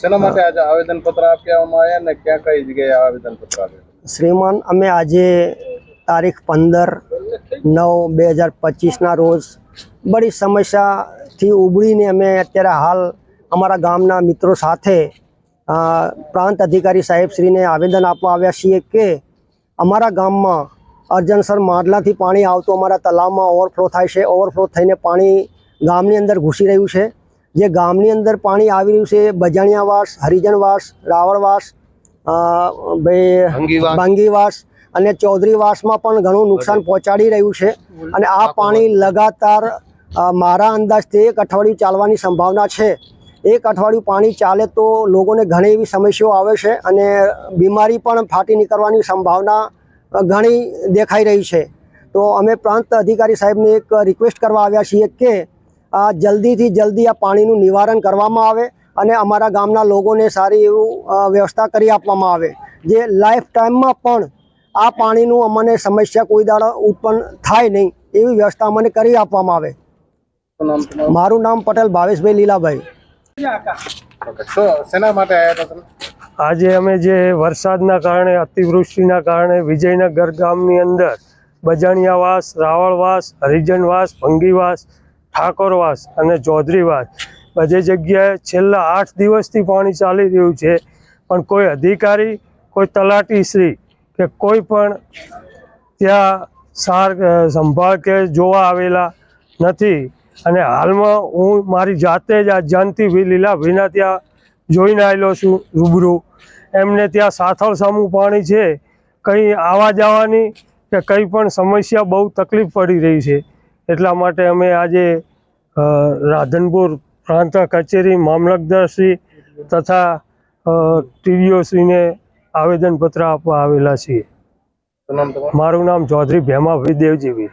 શેના માટે આજે આવેદનપત્ર આપવામાં આવ્યા ને ક્યાં કઈ જગ્યાએ આવેદનપત્ર આપ્યું? શ્રીમાન, અમે આજે તારીખ 15/9/2025 રોજ બડી સમસ્યાથી ઉભરીને અમે અત્યારે હાલ અમારા ગામના મિત્રો સાથે પ્રાંત અધિકારી સાહેબશ્રીને આવેદન આપવા આવ્યા છીએ કે અમારા ગામમાં અરજણસર માંડલાથી પાણી આવતું અમારા તલાવમાં ઓવરફ્લો થાય છે. ઓવરફ્લો થઈને પાણી ગામની અંદર ઘૂસી રહ્યું છે. જે ગામની અંદર પાણી આવી રહ્યું છે બજાણિયાવાસ, હરિજનવાસ, રાવળવાસ, ભાંગીવાસ અને ચૌધરીવાસમાં પણ ઘણું નુકસાન પહોંચાડી રહ્યું છે. અને આ પાણી લગાતાર મારા અંદાજથી 1 અઠવાડિયું ચાલવાની સંભાવના છે. 1 અઠવાડિયું પાણી ચાલે તો લોકોને ઘણી એવી સમસ્યાઓ આવે છે અને બીમારી પણ ફાટી નીકળવાની સંભાવના ઘણી દેખાઈ રહી છે. તો અમે પ્રાંત અધિકારી સાહેબને એક રિક્વેસ્ટ કરવા આવ્યા છીએ કે જલ્દીથી જલ્દી આ પાણીનું નિવારણ કરવામાં આવે અને અમારા ગામના લોકોને સારી એવું વ્યવસ્થા કરી આપવામાં આવે, જે લાઈફ ટાઈમમાં પણ આ પાણીનું અમને સમસ્યા કોઈ દાડો ઉત્પન્ન થાય નહીં એવી વ્યવસ્થા અમને કરી આપવામાં આવે. મારું નામ પટેલ ભાવેશભાઈ લીલાભાઈ. શેના માટે આવ્યા હતા તમે? આજે અમે જે વરસાદના કારણે, અતિવૃષ્ટિના કારણે વિજયનગર ગામની અંદર બજાણિયાવાસ, રાવળવાસ, હરિજનવાસ, ભંગીવાસ, ઠાકોરવાસ અને ચૌધરીવાસ બધી જગ્યાએ છેલ્લા 8 દિવસથી પાણી ચાલી રહ્યું છે, પણ કોઈ અધિકારી, કોઈ તલાટીશ્રી કે કોઈ પણ ત્યાં સંભાળ કે જોવા આવેલા નથી. અને હાલમાં હું મારી જાતે જ આ જાનથી લીલાભાઈના ત્યાં જોઈને આવેલો છું રૂબરૂ. એમને ત્યાં સાથળ સામું પાણી છે, કંઈ આવવા જવાની કે કંઈ પણ સમસ્યા બહુ તકલીફ પડી રહી છે. એટલા માટે અમે આજે રાધનપુર પ્રાંત કચેરી, મામલતદારશ્રી તથા ટીડીઓશ્રીને આવેદનપત્ર આપવા આવેલા છીએ. શું નામ તમારું? મારું નામ ચૌધરી ભેમાભાઈ દેવજીભાઈ.